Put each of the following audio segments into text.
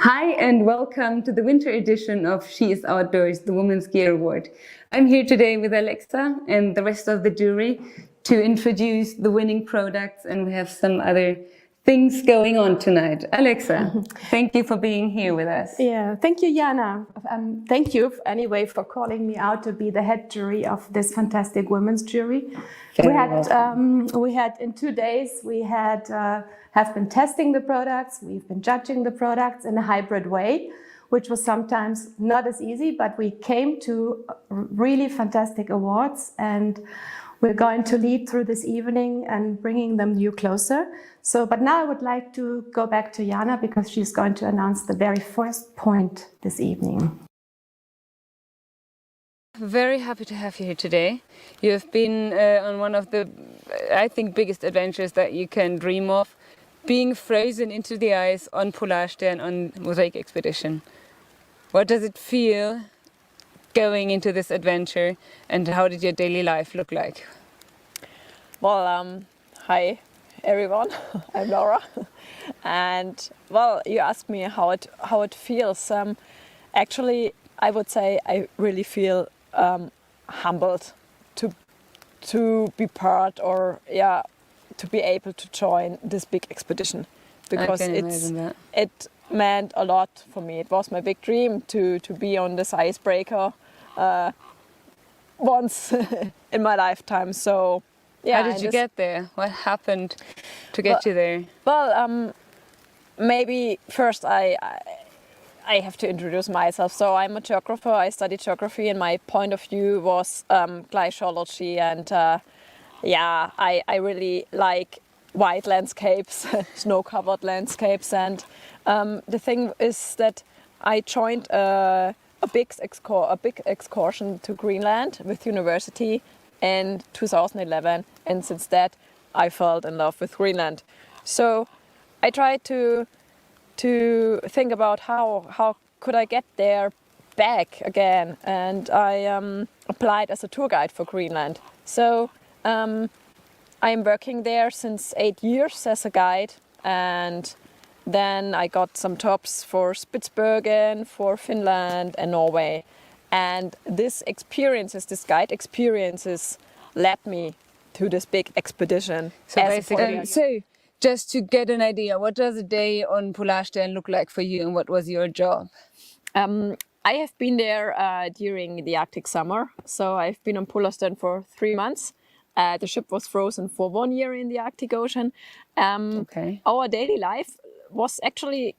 Hi and welcome to the winter edition of She is Outdoors, the Women's Gear Award. I'm here today with Alexa and the rest of the jury to introduce the winning products, and we have some other things going on tonight. Alexa, thank you for being here with us. Yeah, thank you, Jana. Thank you anyway for calling me out to be the head jury of this fantastic women's jury. We had in 2 days have been testing the products. We've been judging the products in a hybrid way, which was sometimes not as easy, but we came to really fantastic awards, and we're going to lead through this evening and bringing them you closer. But now I would like to go back to Jana because she's going to announce the very first point this evening. Very happy to have you here today. You have been on one of the, I think, biggest adventures that you can dream of, being frozen into the ice on Polarstern on Mosaic Expedition. What does it feel going into this adventure, and how did your daily life look like? Well, hi everyone, I'm Laura, and well, you asked me how it feels. Actually, I would say I really feel humbled to be part, or to be able to join this big expedition, because it meant a lot for me. It was my big dream to be on this icebreaker once in my lifetime. So how did you get there? What happened to get you there? Well, maybe first I have to introduce myself. So I'm a geographer. I studied geography, and my point of view was glaciology. And I really like wide landscapes, snow-covered landscapes. And the thing is that I joined a big excursion to Greenland with university in 2011, and since that I fell in love with Greenland. So I tried to think about how could I get there back again, and I applied as a tour guide for Greenland. So I am working there since 8 years as a guide, and then I got some jobs for Spitsbergen, for Finland and Norway. And these guide experiences led me to this big expedition. So just to get an idea, what does a day on Polarstern look like for you, and what was your job? I have been there during the Arctic summer. So I've been on Polarstern for 3 months. The ship was frozen for 1 year in the Arctic Ocean. Our daily life was actually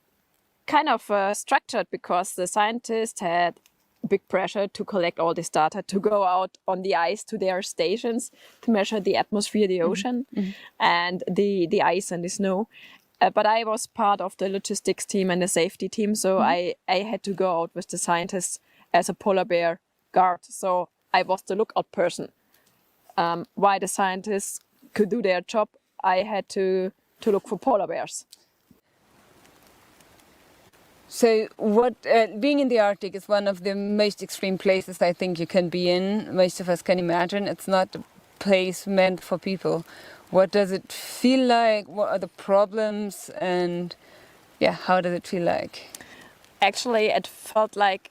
kind of structured, because the scientists had big pressure to collect all this data, to go out on the ice to their stations to measure the atmosphere, the ocean, and the ice and the snow. But I was part of the logistics team and the safety team, so I had to go out with the scientists as a polar bear guard. So I was the lookout person. While the scientists could do their job, I had to look for polar bears. So being in the Arctic is one of the most extreme places I think you can be in. Most of us can imagine. It's not a place meant for people. What does it feel like? What are the problems? And how does it feel like? Actually, it felt like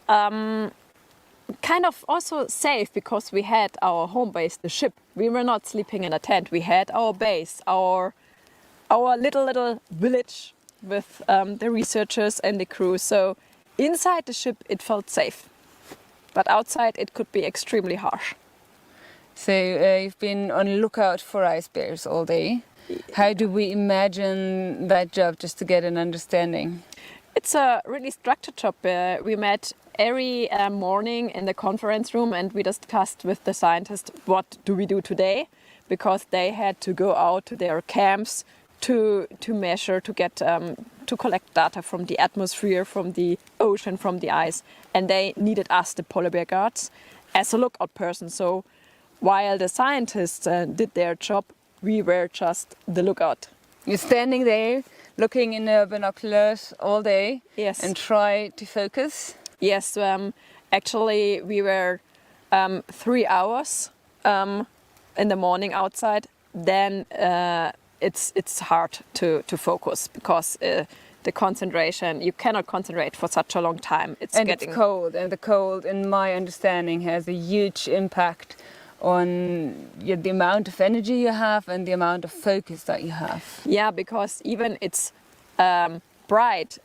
kind of also safe, because we had our home base, the ship. We were not sleeping in a tent. We had our base, our little village with the researchers and the crew. So inside the ship it felt safe, but outside it could be extremely harsh. So you've been on lookout for ice bears all day. How do we imagine that job, just to get an understanding? It's a really structured job. We met every morning in the conference room, and we discussed with the scientists what do we do today, because they had to go out to their camps to measure, to get to collect data from the atmosphere, from the ocean, from the ice, and they needed us, the polar bear guards, as a lookout person. So while the scientists did their job, we were just the lookout. You're standing there looking in the binoculars all day. Yes. And try to focus. Yes, actually we were 3 hours in the morning outside. Then it's hard to focus, because the concentration. You cannot concentrate for such a long time. It's cold, and the cold, in my understanding, has a huge impact on the amount of energy you have and the amount of focus that you have. Yeah, because even it's bright,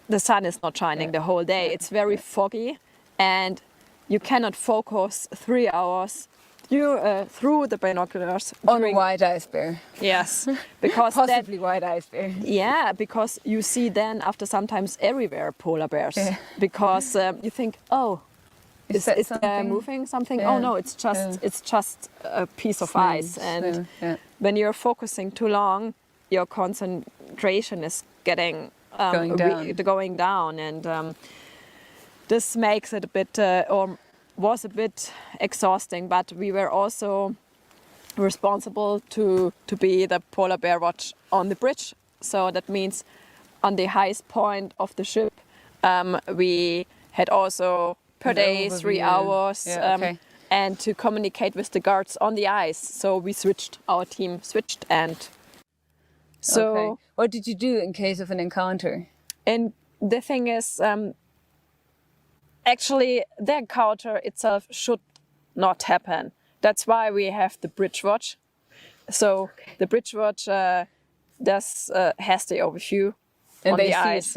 the sun is not shining the whole day. It's very foggy, and you cannot focus 3 hours through the binoculars on a white ice bear. Yes, because possibly white ice bear. Yeah, because you see then after sometimes everywhere polar bears. Yeah. Because you think, oh, is there moving something? Yeah. Oh no, it's just a piece of ice. And when you're focusing too long, your concentration is getting going down, and this makes it a bit was a bit exhausting, but we were also responsible to be the polar bear watch on the bridge. So that means on the highest point of the ship, we had also per day 3 hours and to communicate with the guards on the ice. So we our team switched, and so what did you do in case of an encounter? And the thing is, actually, the encounter itself should not happen. That's why we have the bridge watch. So the bridge watch has the overview on the ice.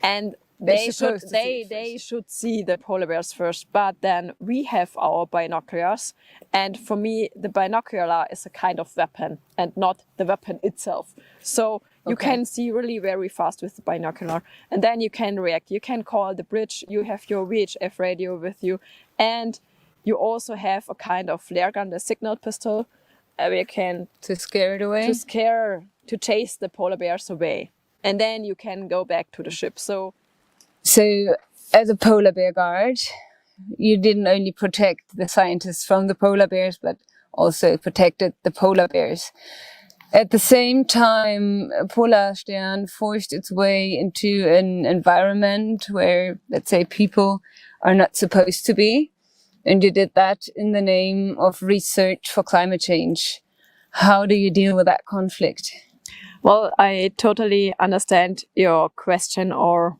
And they see it first. And they should see the polar bears first. But then we have our binoculars. And for me, the binocular is a kind of weapon and not the weapon itself. So you can see really very fast with the binocular, and then you can react. You can call the bridge, you have your VHF radio with you, and you also have a kind of flare gun, the signal pistol, where you can... To scare it away? To chase the polar bears away. And then you can go back to the ship. So as a polar bear guard, you didn't only protect the scientists from the polar bears, but also protected the polar bears. At the same time, Polarstern forced its way into an environment where, let's say, people are not supposed to be. And you did that in the name of research for climate change. How do you deal with that conflict? Well, I totally understand your question, or,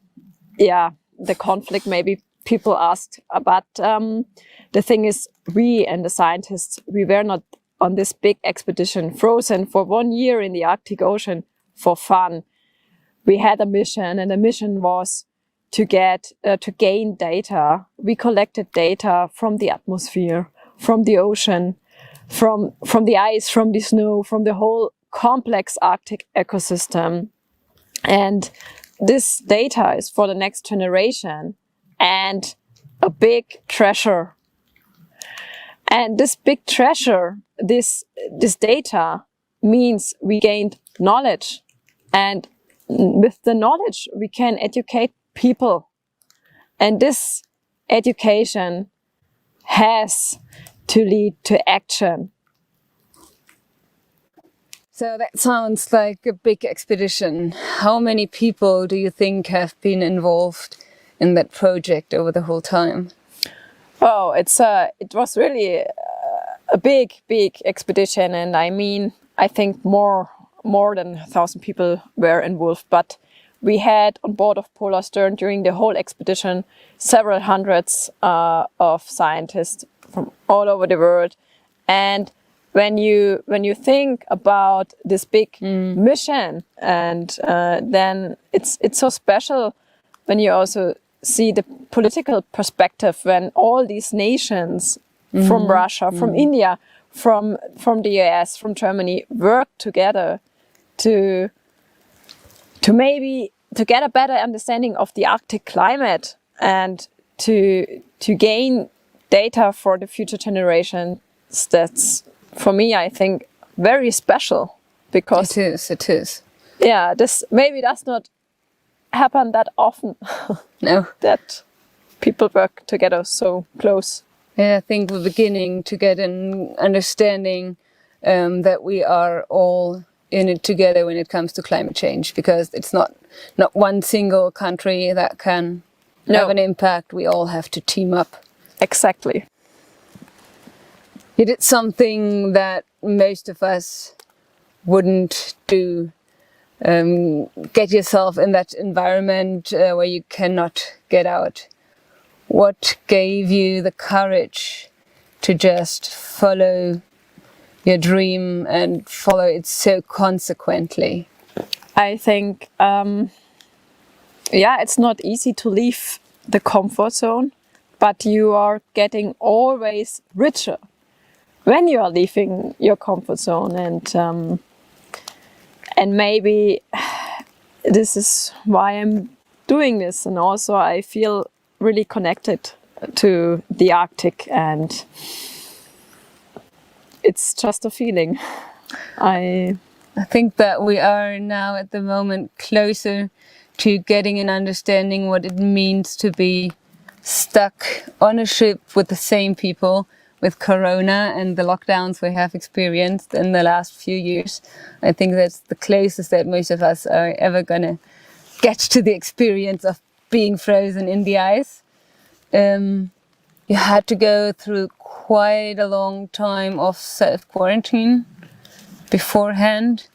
the conflict maybe people asked. But the thing is, we and the scientists, we were not on this big expedition, frozen for 1 year in the Arctic Ocean for fun. We had a mission, and the mission was to gain data. We collected data from the atmosphere, from the ocean, from the ice, from the snow, from the whole complex Arctic ecosystem. And this data is for the next generation and a big treasure. And this big treasure, this data, means we gained knowledge, and with the knowledge we can educate people, and this education has to lead to action. So that sounds like a big expedition. How many people do you think have been involved in that project over the whole time? Oh, it was really a big expedition, and I think more than 1,000 people were involved. But we had on board of Polarstern during the whole expedition several hundreds of scientists from all over the world. And when you think about this big mission, and then it's so special when you also see the political perspective, when all these nations from Russia, from India, from the US, from Germany work together to get a better understanding of the Arctic climate, and to gain data for the future generation. That's, for me, I think, very special, because it is. Yeah, this maybe does not happen that often. No. That people work together so close. Yeah, I think we're beginning to get an understanding that we are all in it together when it comes to climate change, because it's not one single country that can have an impact. We all have to team up. Exactly. You did something that most of us wouldn't do. get yourself in that environment where you cannot get out. What gave you the courage to just follow your dream and follow it so consequently? I think, it's not easy to leave the comfort zone, but you are getting always richer when you are leaving your comfort zone, and maybe this is why I'm doing this, and also I feel really connected to the Arctic, and it's just a feeling. I think that we are now at the moment closer to getting an understanding what it means to be stuck on a ship with the same people, with Corona and the lockdowns we have experienced in the last few years. I think that's the closest that most of us are ever gonna get to the experience of being frozen in the ice. You had to go through quite a long time of self-quarantine beforehand.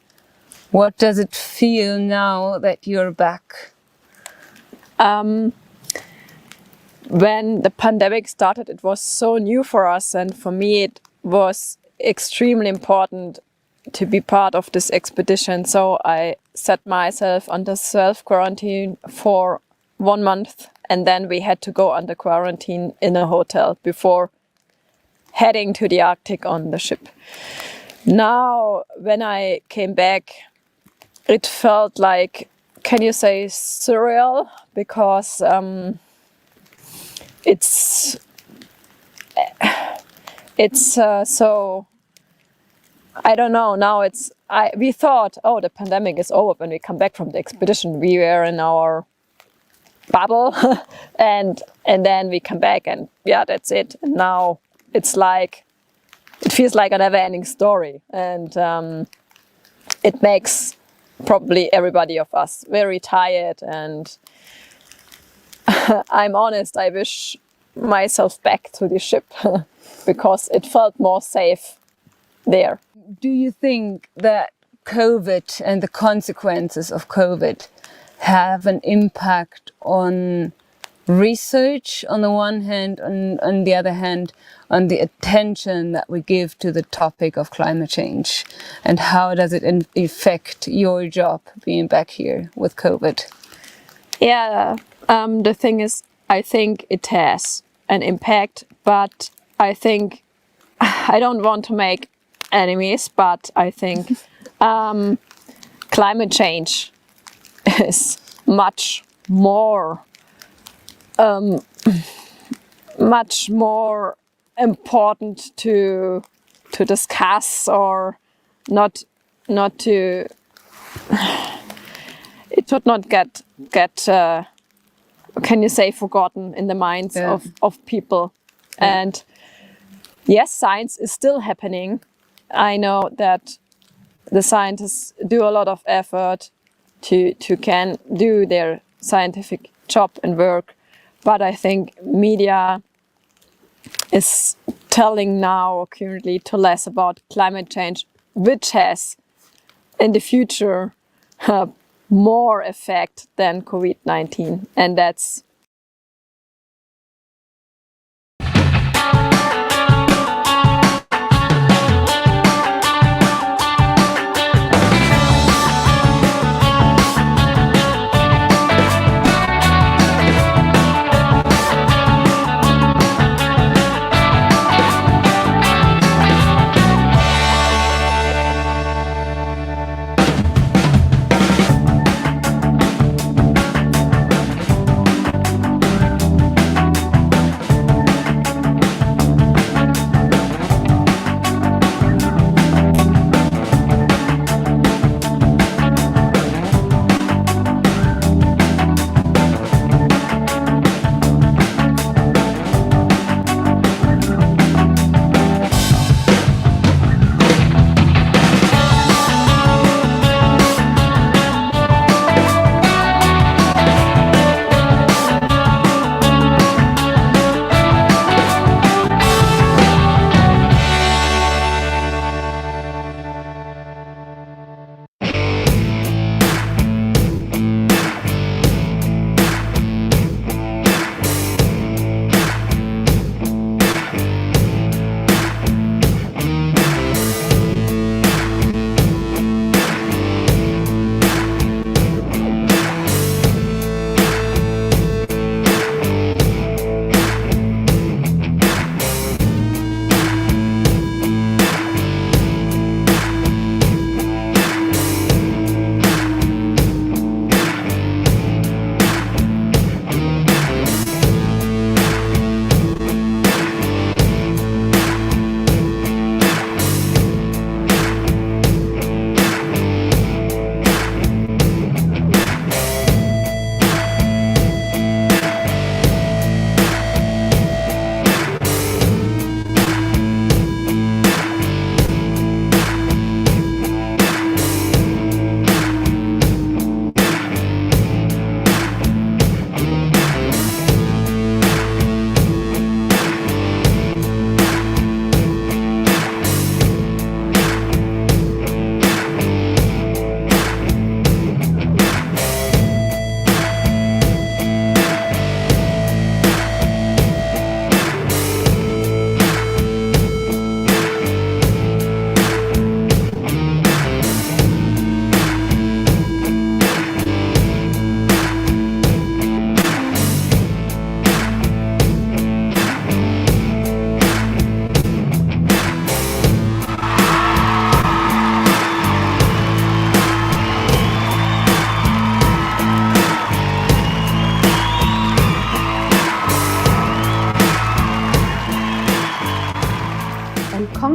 What does it feel now that you're back? When the pandemic started, it was so new for us, and for me it was extremely important to be part of this expedition. So I set myself under self-quarantine for 1 month, and then we had to go under quarantine in a hotel before heading to the Arctic on the ship. Now, when I came back, it felt like, can you say surreal? Because it's so, I don't know, now we thought, oh, the pandemic is over when we come back from the expedition. We were in our bubble and then we come back and that's it. And now it's like, it feels like a never-ending story, and it makes probably everybody of us very tired, and I'm honest, I wish myself back to the ship because it felt more safe there. Do you think that COVID and the consequences of COVID have an impact on research on the one hand, and on the other hand, on the attention that we give to the topic of climate change? And how does it affect your job being back here with COVID? Yeah, the thing is, I think it has an impact, but I think I don't want to make enemies, but I think climate change is much more important to discuss, or not to. It should not get can you say forgotten in the minds of people. Yeah. And yes, science is still happening. I know that the scientists do a lot of effort to can do their scientific job and work, but I think media is telling now currently to less about climate change, which has in the future more effect than COVID-19, and that's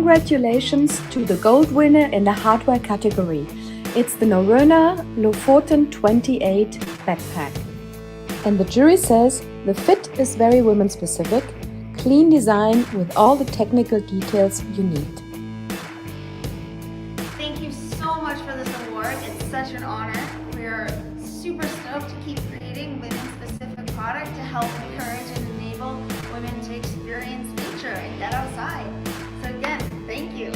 Congratulations to the gold winner in the hardware category. It's the Norröna Lofoten 28 backpack. And the jury says the fit is very women specific, clean design with all the technical details you need. Thank you so much for this award. It's such an honor. We are super stoked to keep creating women-specific product to help encourage and enable women to experience nature and get outside. So again, thank you.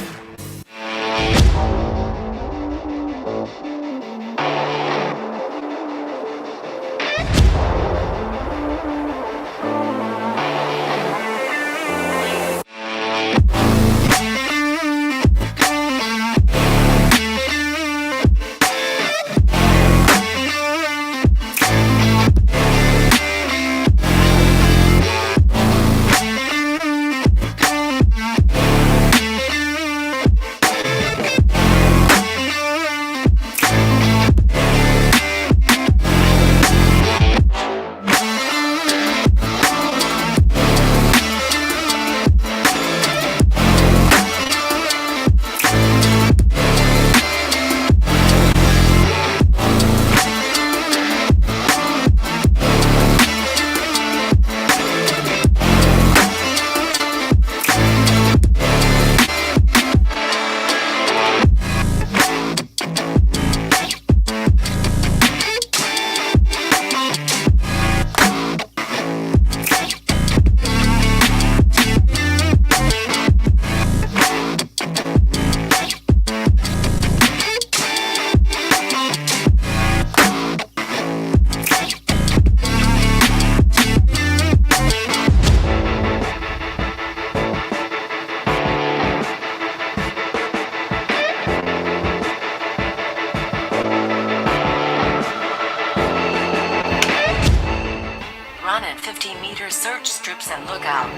Run at 15 meters, search strips and look out.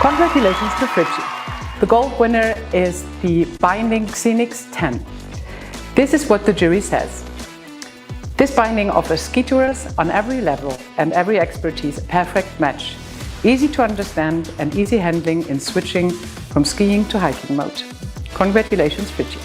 Congratulations to Fritschi. The gold winner is the Binding Xenix 10. This is what the jury says. This binding offers ski tourers on every level and every expertise a perfect match. Easy to understand and easy handling in switching from skiing to hiking mode. Congratulations, Fritschi.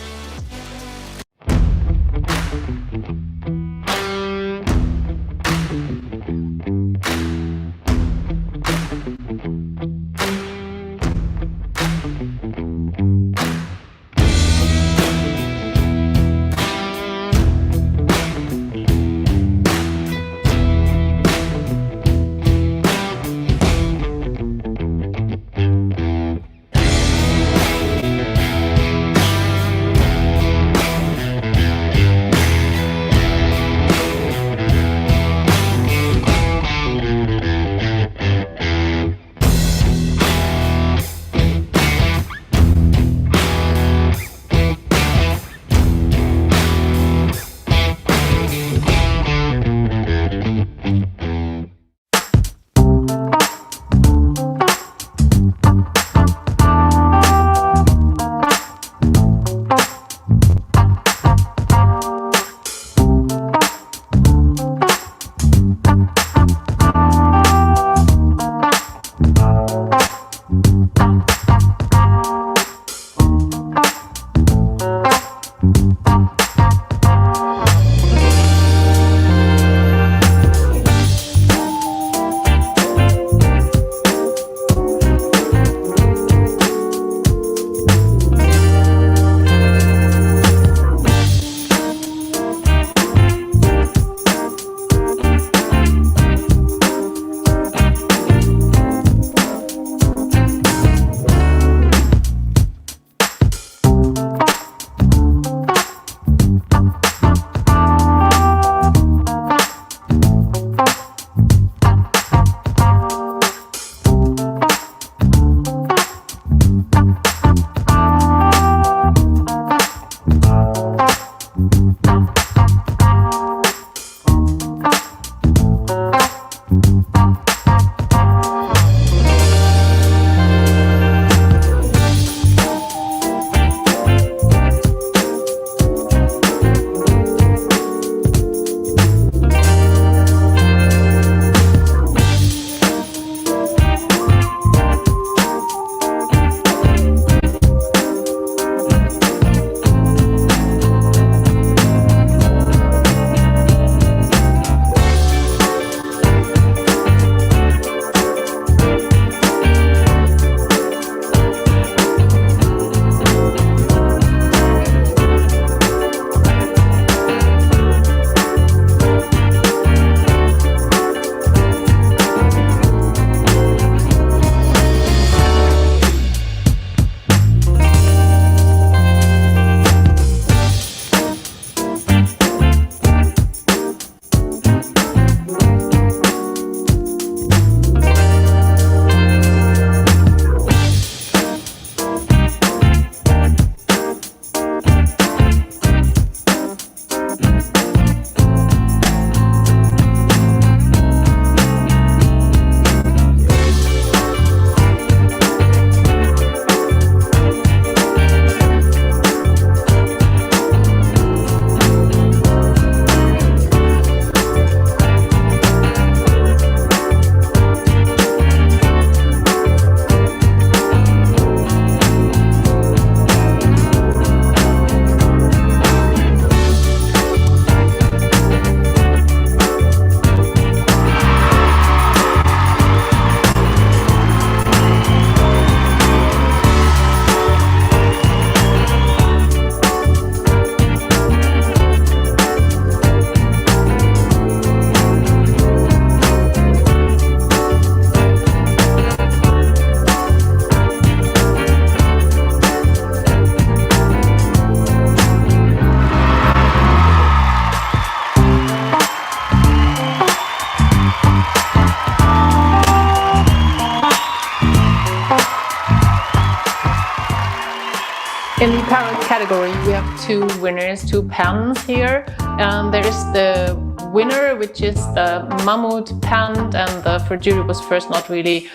In the apparel category, we have two winners, two pants here. And there is the winner, which is the Mammut pant, and the jury was first not really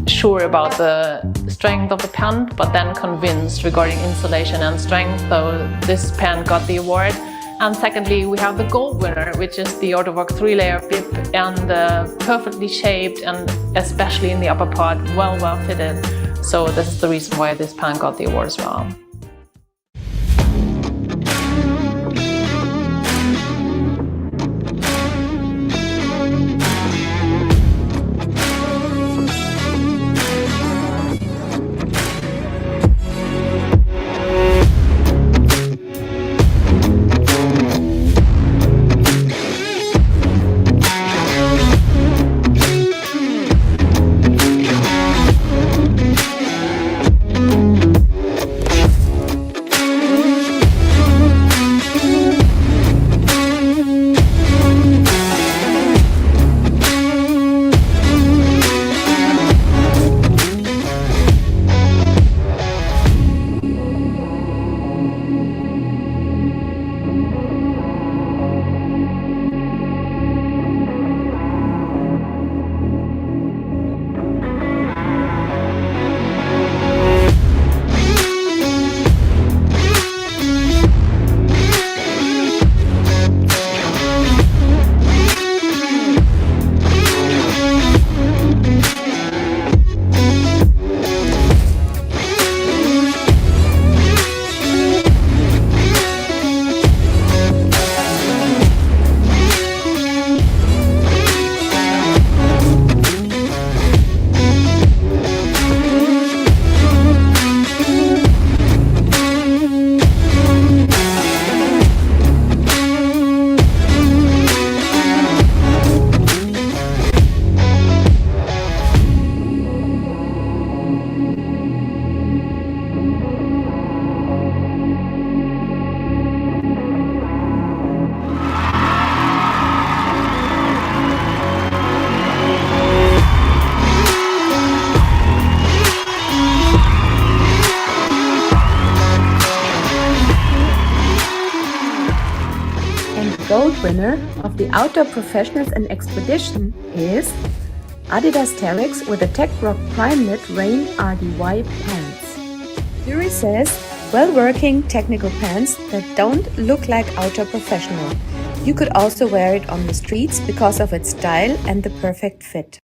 sure about the strength of the pant, but then convinced regarding insulation and strength, so this pant got the award. And secondly, we have the gold winner, which is the Ortovoc 3-layer bib, and perfectly shaped, and especially in the upper part, well fitted. So this is the reason why this pant got the award as well. Gold winner of the Outdoor Professionals and Expedition is Adidas Terrex with the Tech Rock Prime Knit Rain RDY pants. Jury says, well-working technical pants that don't look like outdoor professional. You could also wear it on the streets because of its style and the perfect fit.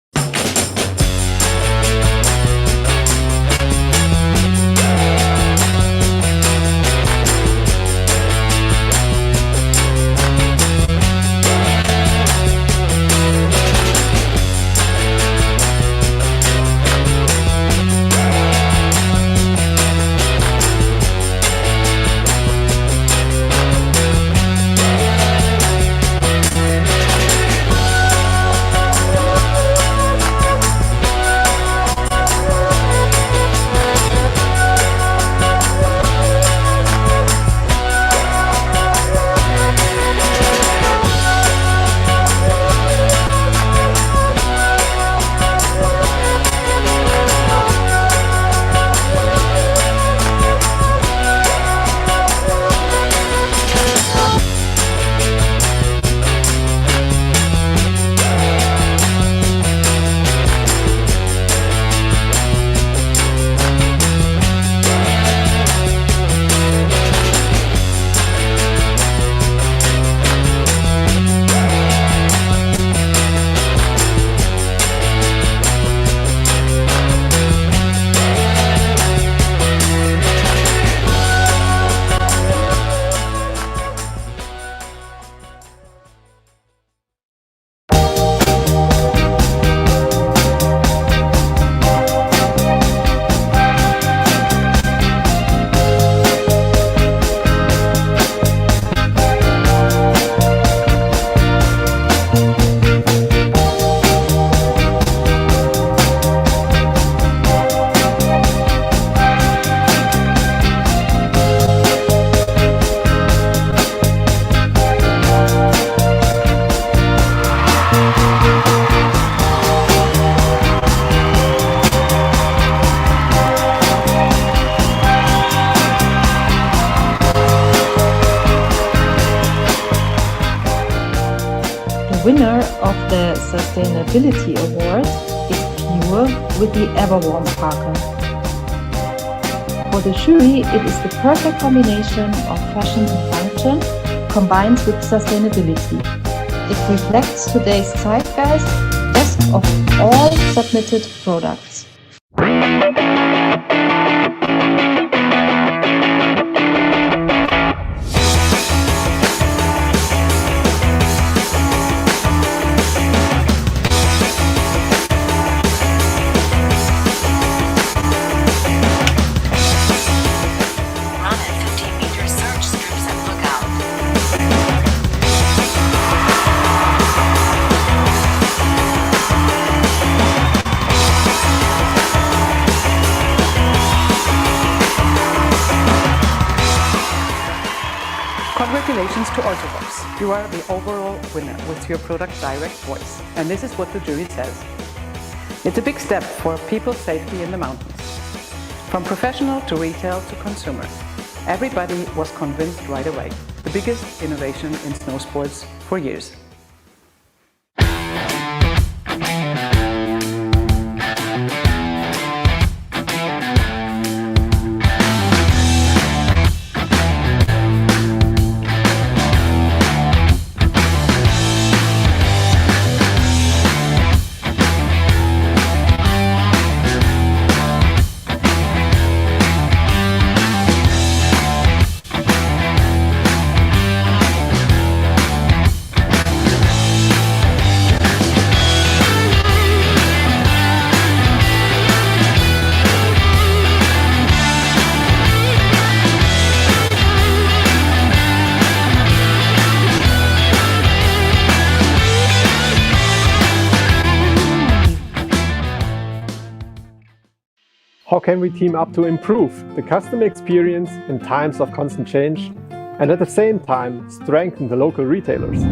winner of the Sustainability Award is Pure with the Everwarm Parker. For the jury, it is the perfect combination of fashion and function combined with sustainability. It reflects today's zeitgeist, best of all submitted products. Run at 15 meters, search strips and look out. Congratulations to Ultravox. You are the overall winner with your product Direct Voice. And this is what the jury says. It's a big step for people's safety in the mountains. From professional to retail to consumer, everybody was convinced right away. The biggest innovation in snow sports for years. How can we team up to improve the customer experience in times of constant change and at the same time strengthen the local retailers?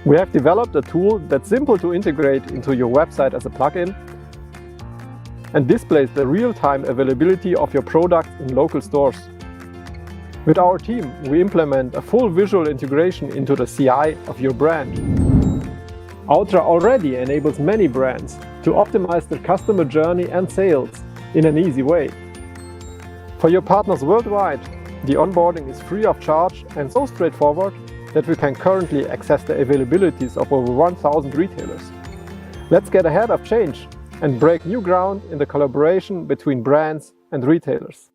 We have developed a tool that's simple to integrate into your website as a plugin and displays the real-time availability of your products in local stores. With our team, we implement a full visual integration into the CI of your brand. Outra already enables many brands to optimize their customer journey and sales in an easy way. For your partners worldwide, the onboarding is free of charge and so straightforward that we can currently access the availabilities of over 1,000 retailers. Let's get ahead of change and break new ground in the collaboration between brands and retailers.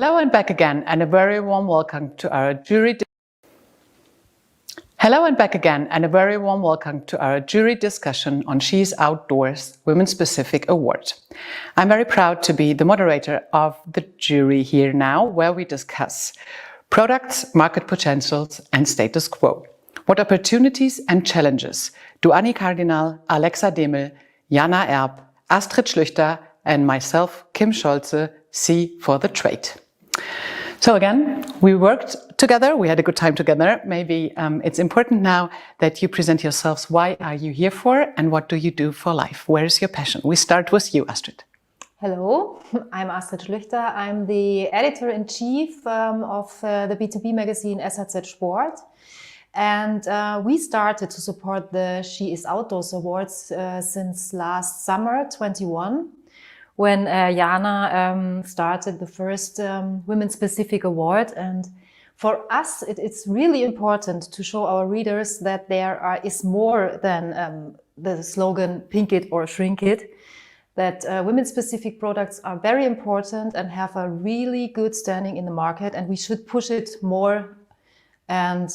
Hello and back again, and a very warm welcome to our jury. Hello and back again, and a very warm welcome to our jury discussion on She's Outdoors Women's Specific Award. I'm very proud to be the moderator of the jury here now, where we discuss products, market potentials, and status quo. What opportunities and challenges do Anni Cardinal, Alexa Demel, Jana Erb, Astrid Schlüchter, and myself, Kim Scholze, see for the trade? So again, we worked together, we had a good time together. Maybe it's important now that you present yourselves. Why are you here for, and what do you do for life? Where is your passion? We start with you, Astrid. Hello, I'm Astrid Schlüchter. I'm the editor-in-chief of the B2B magazine SHZ Sport. And we started to support the She is Outdoors Awards since last summer, 21. When Jana started the first women-specific award. And for us, it's really important to show our readers that there is more than the slogan "Pink it or shrink it," that women-specific products are very important and have a really good standing in the market, and we should push it more. And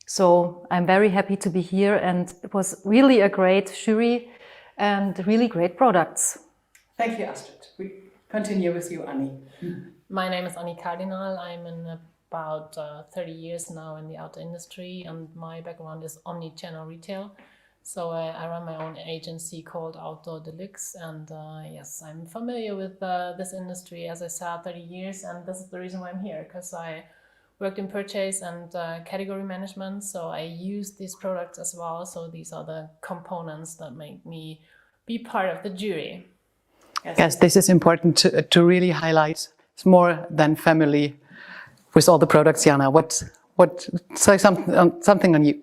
so I'm very happy to be here, and it was really a great jury and really great products. Thank you, Astrid. We continue with you, Anni. My name is Anni Cardinal. I'm in about 30 years now in the outdoor industry, and my background is omni-channel retail. So I run my own agency called Outdoor Deluxe, and yes, I'm familiar with this industry, as I said, 30 years, and this is the reason why I'm here, because I worked in purchase and category management, so I use these products as well. So these are the components that make me be part of the jury. Yes, this is important to really highlight. It's more than family with all the products. Jana, say something on you.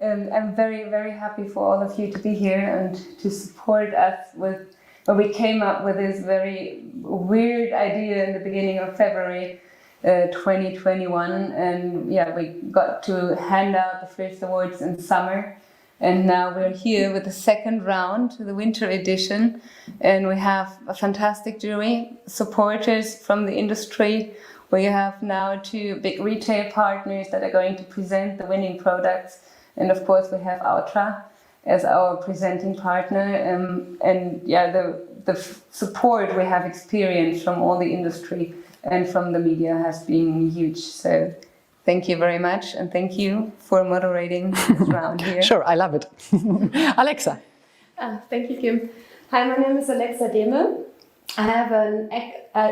I'm very, very happy for all of you to be here and to support us with. Well, we came up with this very weird idea in the beginning of February 2021, and yeah, we got to hand out the first awards in summer. And now we're here with the second round, the winter edition, and we have a fantastic jury, supporters from the industry. We have now 2 big retail partners that are going to present the winning products. And of course we have Outra as our presenting partner. And yeah, the support we have experienced from all the industry and from the media has been huge. So thank you very much, and thank you for moderating this round here. Sure, I love it. Alexa. Thank you, Kim. Hi, my name is Alexa Demel. I have an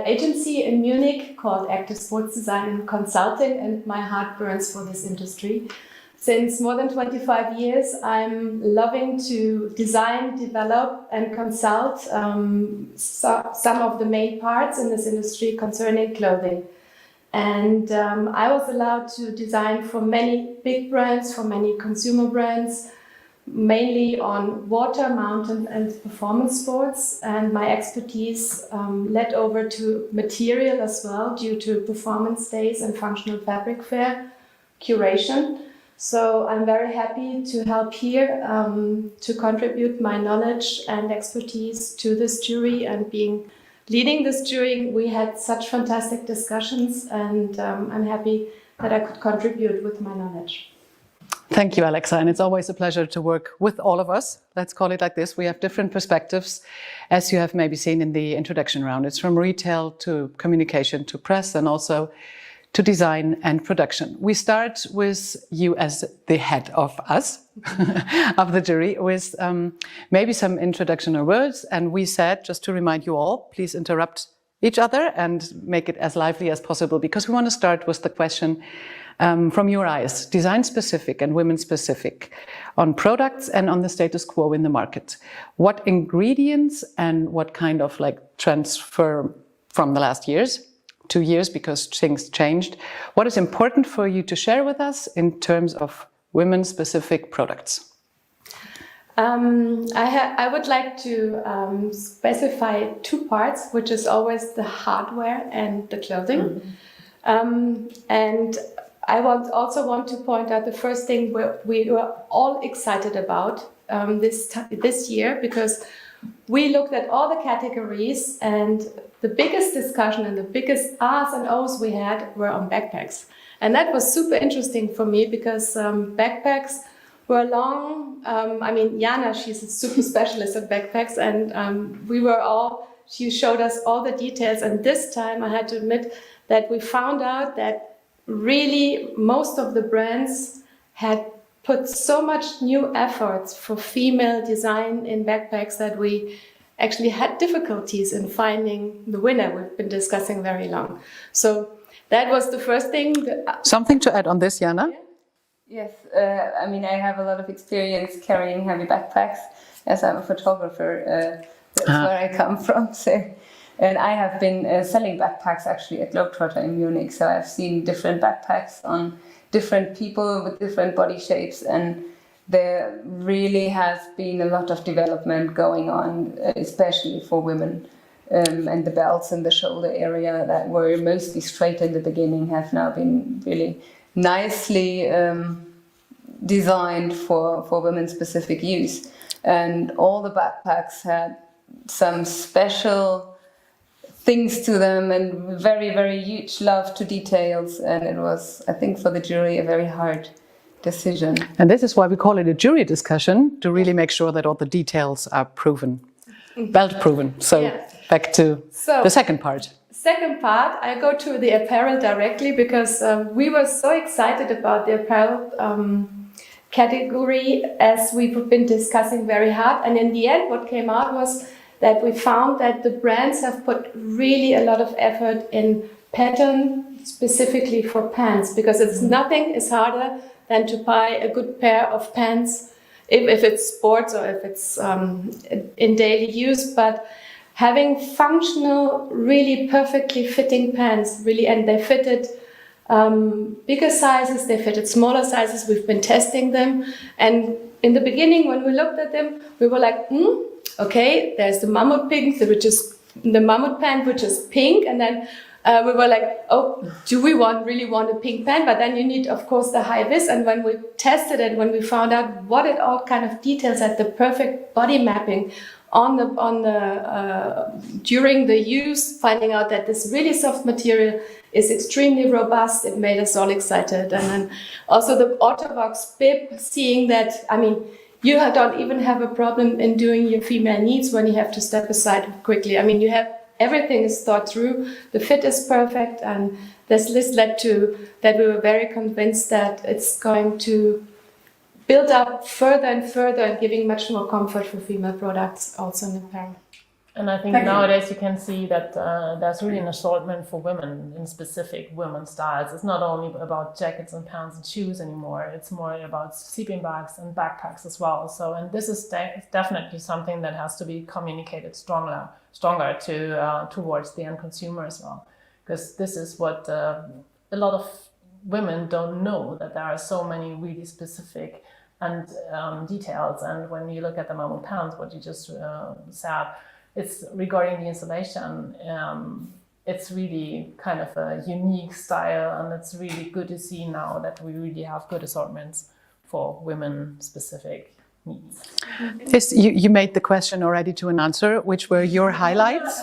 agency in Munich called Active Sports Design and Consulting, and my heart burns for this industry. Since more than 25 years, I'm loving to design, develop, and consult some of the main parts in this industry concerning clothing. And I was allowed to design for many big brands, for many consumer brands, mainly on water, mountain, and performance sports. And my expertise led over to material as well, due to performance days and functional fabric fair curation. So I'm very happy to help here to contribute my knowledge and expertise to this jury, and leading this jury, we had such fantastic discussions, and I'm happy that I could contribute with my knowledge. Thank you, Alexa. And it's always a pleasure to work with all of us. Let's call it like this. We have different perspectives, as you have maybe seen in the introduction round. It's from retail to communication to press, and also to design and production. We start with you as the head of us, of the jury, with maybe some introductory words. And we said, just to remind you all, please interrupt each other and make it as lively as possible, because we want to start with the question from your eyes, design specific and women specific, on products and on the status quo in the market. What ingredients and what kind of transfer from the last 2 years, because things changed. What is important for you to share with us in terms of women-specific products? I would like to specify 2 parts, which is always the hardware and the clothing. And I also want to point out the first thing we were all excited about this year, because we looked at all the categories, and the biggest discussion and the biggest R's and O's we had were on backpacks. And that was super interesting for me because backpacks were long. I mean, Jana, she's a super specialist at backpacks, and she showed us all the details. And this time I had to admit that we found out that really most of the brands had put so much new efforts for female design in backpacks that we actually had difficulties in finding the winner. We've been discussing very long. So that was the first thing. Something to add on this, Jana? Yes, I mean, I have a lot of experience carrying heavy backpacks as I'm a photographer. That's where I come from. So, and I have been selling backpacks actually at Globetrotter in Munich. So I've seen different backpacks on different people with different body shapes, and there really has been a lot of development going on, especially for women. And the belts in the shoulder area that were mostly straight in the beginning have now been really nicely designed for women's specific use. And all the backpacks had some special things to them and very, very huge love to details. And it was, I think, for the jury, a very hard decision. And this is why we call it a jury discussion, to really make sure that all the details are proven, belt proven. So back to the second part. Second part, I go to the apparel directly because we were so excited about the apparel category as we've been discussing very hard. And in the end, what came out was that we found that the brands have put really a lot of effort in pattern specifically for pants, because nothing is harder than to buy a good pair of pants if it's sports or if it's in daily use, but having functional, really perfectly fitting pants, really, and they fitted bigger sizes, they fitted smaller sizes. We've been testing them, and in the beginning when we looked at them, we were like, okay, there's the Mammut pink, which is the Mammut pant, which is pink, and then we were like, oh, do we really want a pink pant? But then you need, of course, the high vis. And when we tested it, when we found out what it all kind of details had, the perfect body mapping during the use, finding out that this really soft material is extremely robust, it made us all excited. And then also the Ottovox bib, seeing that, I mean, you don't even have a problem in doing your female needs when you have to step aside quickly. I mean, everything is thought through, the fit is perfect, and this led to that we were very convinced that it's going to build up further and further and giving much more comfort for female products also in apparel. And I think nowadays you can see that there's really an assortment for women in specific women's styles. It's not only about jackets and pants and shoes anymore. It's more about sleeping bags and backpacks as well. So, and this is definitely something that has to be communicated stronger to towards the end consumer as well. Because this is what a lot of women don't know, that there are so many really specific and details. And when you look at the Mammut pants, what you just said, it's regarding the installation. It's really kind of a unique style, and it's really good to see now that we really have good assortments for women-specific needs. Yes, you made the question already to an answer. Which were your highlights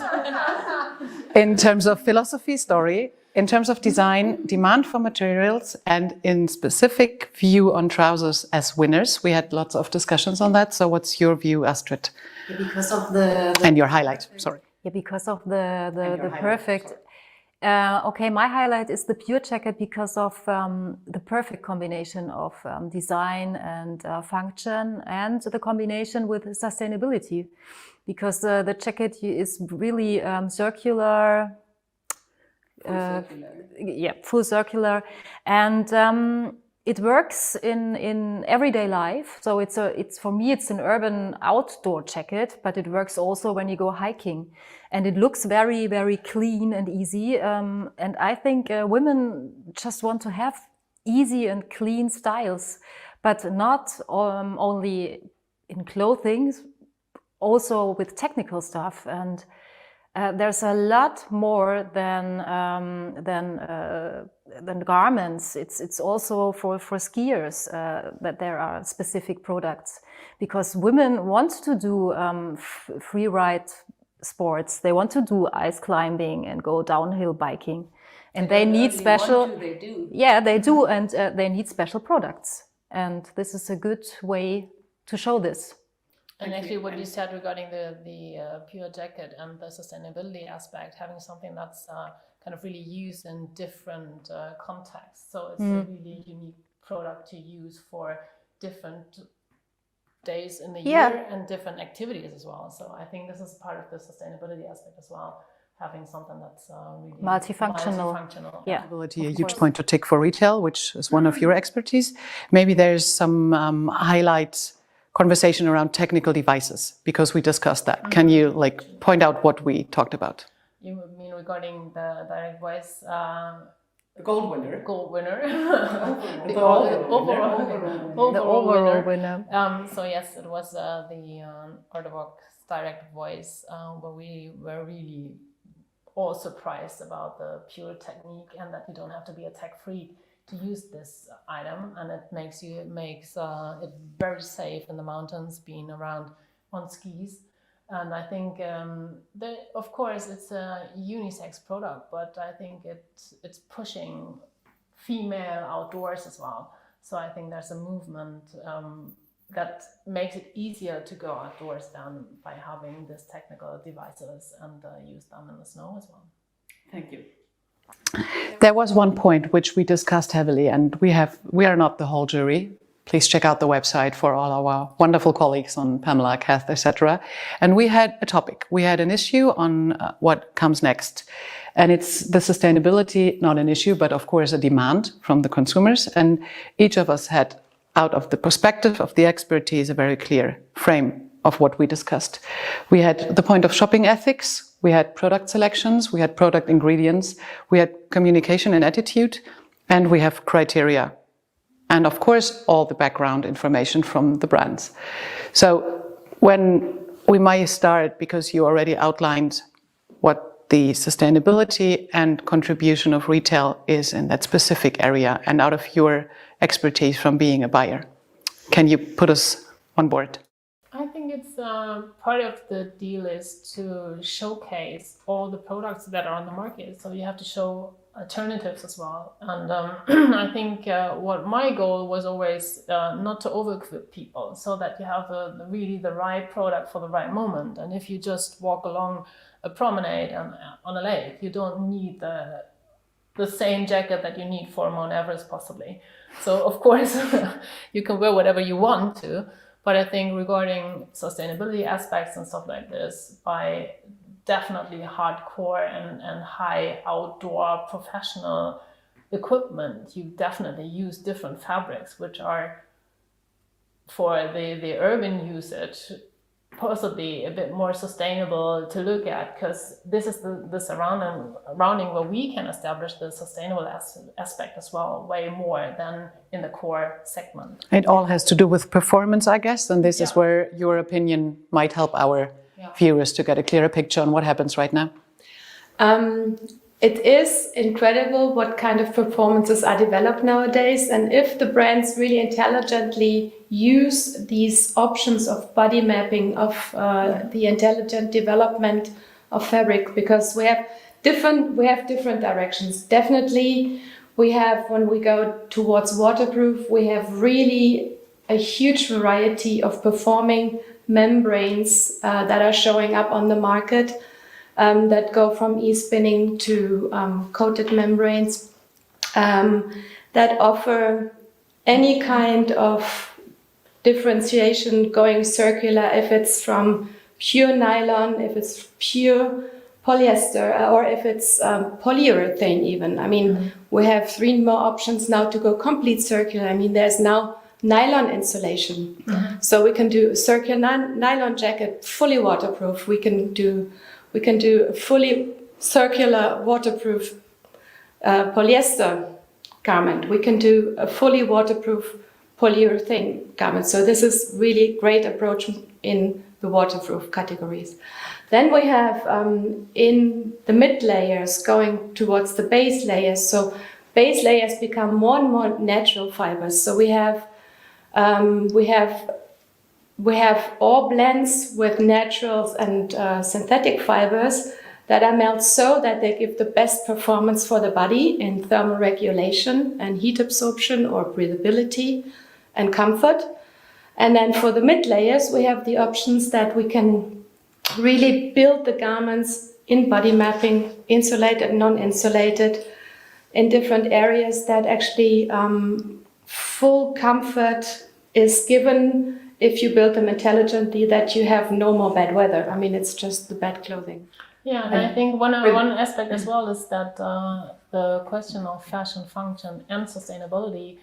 in terms of philosophy, story, in terms of design, demand for materials, and in specific view on trousers as winners? We had lots of discussions on that. So what's your view, Astrid? Because of and your highlight, sorry. Yeah, because of the perfect. Okay, my highlight is the Pure jacket because of the perfect combination of design and function, and the combination with sustainability, because the jacket is really circular. Full circular, and it works in everyday life. So it's for me, it's an urban outdoor jacket, but it works also when you go hiking, and it looks very, very clean and easy. And I think women just want to have easy and clean styles, but not only in clothing, also with technical stuff. And there's a lot more than garments. It's also for skiers that there are specific products, because women want to do free ride sports. They want to do ice climbing and go downhill biking, and they need special. They do. Yeah, they do, and they need special products. And this is a good way to show this. And actually, what you said regarding the pure jacket and the sustainability aspect, having something that's kind of really used in different contexts. So it's a really unique product to use for different days in the year and different activities as well. So I think this is part of the sustainability aspect as well, having something that's really multifunctional. Yeah, a huge point to tick for retail, which is one of your expertise. Maybe there's some highlight conversation around technical devices, because we discussed that. Can you point out what we talked about? You mean regarding the direct voice? The gold winner. The overall winner. So yes, it was the Orderbox direct voice, where we were really all surprised about the pure technique, and that you don't have to be a tech freak to use this item, and it makes it very safe in the mountains, being around on skis. And I think of course it's a unisex product, but I think it's pushing female outdoors as well. So I think there's a movement that makes it easier to go outdoors than by having these technical devices and use them in the snow as well. Thank you. There was one point which we discussed heavily, and we are not the whole jury. Please check out the website for all our wonderful colleagues on Pamela, Kath, etc. And we had a topic. We had an issue on what comes next. And it's the sustainability, not an issue, but of course a demand from the consumers. And each of us had, out of the perspective of the expertise, a very clear frame of what we discussed. We had the point of shopping ethics. We had product selections. We had product ingredients. We had communication and attitude. And we have criteria. And of course, all the background information from the brands. So when we might start, because you already outlined what the sustainability and contribution of retail is in that specific area, and out of your expertise from being a buyer, can you put us on board? I think it's part of the deal is to showcase all the products that are on the market. So you have to show alternatives as well. And I think what my goal was always not to over-equip people, so that you have really the right product for the right moment. And if you just walk along a promenade on a lake, you don't need the same jacket that you need for Mount Everest possibly. So of course you can wear whatever you want to, but I think regarding sustainability aspects and stuff like this, by definitely hardcore and high outdoor professional equipment, you definitely use different fabrics, which are for the urban usage possibly a bit more sustainable to look at, because this is the surrounding where we can establish the sustainable aspect as well, way more than in the core segment. It all has to do with performance, I guess, and this is where your opinion might help our viewers to get a clearer picture on what happens right now. It is incredible what kind of performances are developed nowadays, and if the brands really intelligently use these options of body mapping, of the intelligent development of fabric, because we have different directions. Definitely, we have, when we go towards waterproof, we have really a huge variety of performing membranes that are showing up on the market. That go from e-spinning to coated membranes that offer any kind of differentiation, going circular, if it's from pure nylon, if it's pure polyester, or if it's polyurethane even. I mean, we have 3 more options now to go complete circular. I mean, there's now nylon insulation. So we can do a circular nylon jacket, fully waterproof. We can do a fully circular waterproof polyester garment. We can do a fully waterproof polyurethane garment. So this is really great approach in the waterproof categories. Then we have in the mid layers going towards the base layers. So base layers become more and more natural fibers. So we have ore blends with naturals and synthetic fibers that are melt so that they give the best performance for the body in thermal regulation and heat absorption or breathability and comfort. And then for the mid layers, we have the options that we can really build the garments in body mapping, insulated, non-insulated, in different areas that actually full comfort is given if you build them intelligently, that you have no more bad weather. I mean, it's just the bad clothing. Yeah, and I think one aspect as well is that the question of fashion, function and sustainability,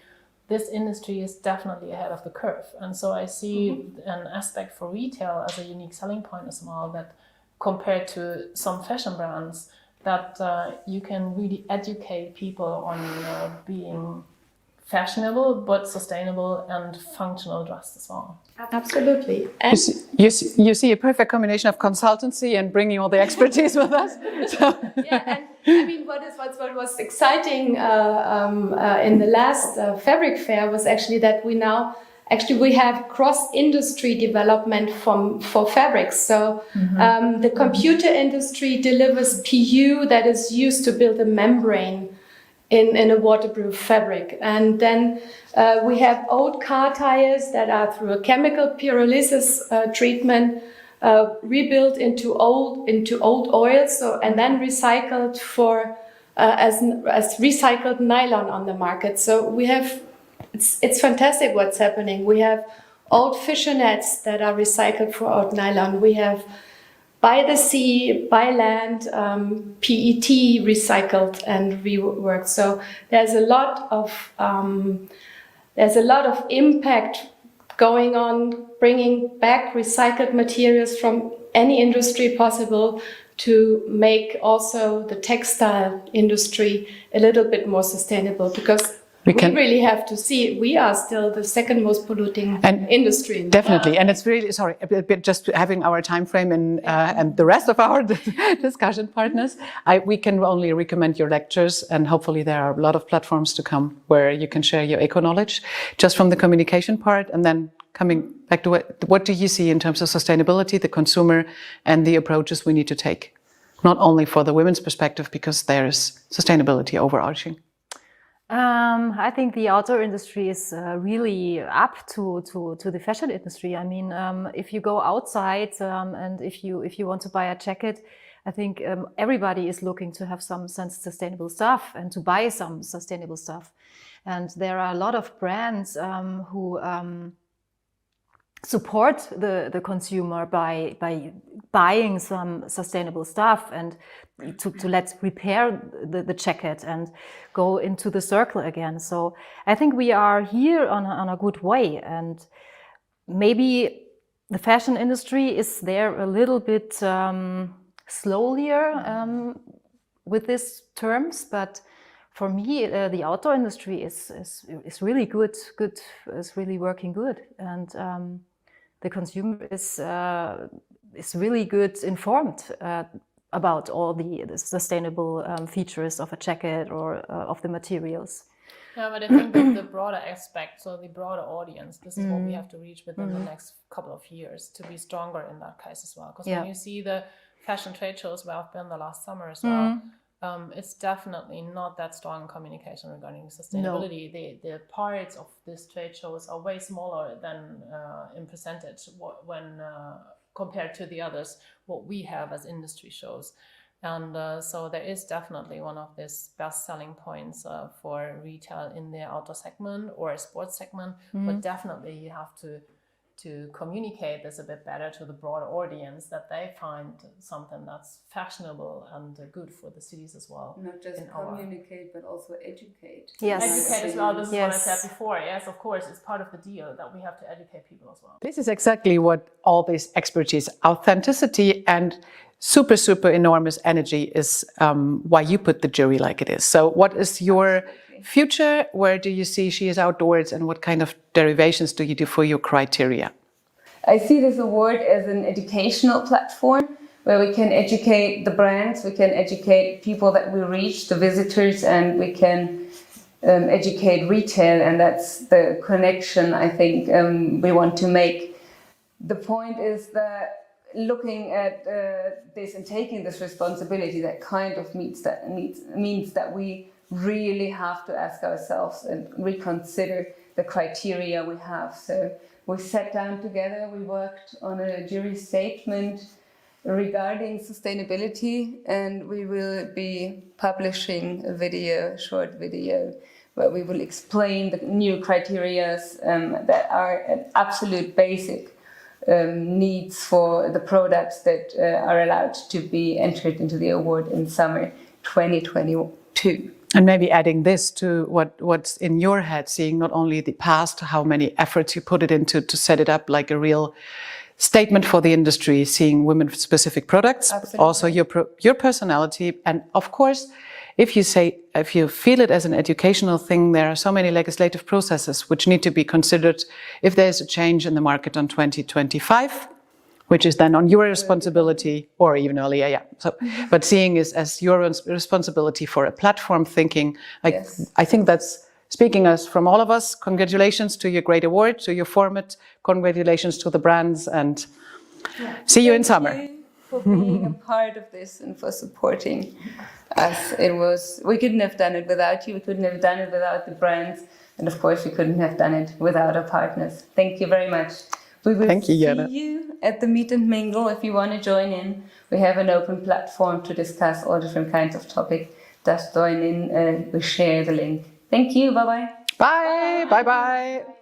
this industry is definitely ahead of the curve. And so I see an aspect for retail as a unique selling point as well, that compared to some fashion brands, that you can really educate people on being fashionable but sustainable and functional dressed as well. Absolutely. And you see a perfect combination of consultancy and bringing all the expertise with us. So. Yeah, and I mean, what was exciting in the last fabric fair was actually that we have cross-industry development for fabrics. So the computer industry delivers PU that is used to build a membrane in a waterproof fabric. And then we have old car tires that are through a chemical pyrolysis treatment rebuilt into old oil, and then recycled as recycled nylon on the market. So we have it's fantastic what's happening. We have old fisher nets that are recycled for old nylon. We have by the sea, by land, PET recycled and reworked. So there's a lot of impact going on, bringing back recycled materials from any industry possible to make also the textile industry a little bit more sustainable, because we really have to see we are still the second most polluting industry. Definitely, and it's really just having our time frame and the rest of our discussion partners. We can only recommend your lectures, and hopefully there are a lot of platforms to come where you can share your eco knowledge, just from the communication part, and then coming back to what do you see in terms of sustainability, the consumer, and the approaches we need to take, not only for the women's perspective, because there's sustainability overarching. I think the outdoor industry is really up to the fashion industry. I mean, if you go outside and if you want to buy a jacket, I think everybody is looking to have some sustainable stuff and to buy some sustainable stuff. And there are a lot of brands who support the consumer by buying some sustainable stuff and to let's repair the jacket and go into the circle again. So I think we are here on a good way, and maybe the fashion industry is there a little bit slower with these terms, but for me the outdoor industry is really good, is really working good, and the consumer is really good informed about all the sustainable features of a jacket or of the materials. Yeah, but I think that the broader aspect, so the broader audience, this is what we have to reach within the next couple of years to be stronger in that case as well. Because when you see the fashion trade shows where I've been the last summer as well, it's definitely not that strong communication regarding sustainability. No. The parts of these trade shows are way smaller than in percentage when compared to the others, what we have as industry shows. And so there is definitely one of these best selling points for retail in the outdoor segment or a sports segment, but definitely you have to communicate this a bit better to the broader audience, that they find something that's fashionable and good for the cities as well. Not just communicate, but also educate. Yes. Educate as well. This is what I said before. Yes, of course, it's part of the deal that we have to educate people as well. This is exactly what all this expertise, authenticity, and super, super enormous energy is why you put the jury like it is. So what is your future? Where do you see She is Outdoors, and what kind of derivations do you do for your criteria? I see this award as an educational platform where we can educate the brands, we can educate people that we reach, the visitors, and we can educate retail, and that's the connection I think we want to make. The point is that looking at this and taking this responsibility, that kind of means that we really have to ask ourselves and reconsider the criteria we have. So we sat down together, we worked on a jury statement regarding sustainability, and we will be publishing a short video, where we will explain the new criteria that are an absolute basic needs for the products that are allowed to be entered into the award in summer 2022. And maybe adding this to what's in your head, seeing not only the past, how many efforts you put it into to set it up like a real statement for the industry, seeing women-specific products, Absolutely. Also your personality, and of course, if you feel it as an educational thing, there are so many legislative processes which need to be considered if there's a change in the market on 2025, which is then on your responsibility, or even earlier, yeah. So, but seeing is as your responsibility for a platform thinking, Yes. I think that's speaking as from all of us. Congratulations to your great award, to your format. Congratulations to the brands, and see you in summer. Thank you for being a part of this and for supporting us. We couldn't have done it without you. We couldn't have done it without the brands, and of course, we couldn't have done it without our partners. Thank you very much. We will Thank you, see Jana. you at the meet and mingle if you want to join in. We have an open platform to discuss all different kinds of topics. Just join in. We share the link. Thank you. Bye-bye. Bye. Bye-bye.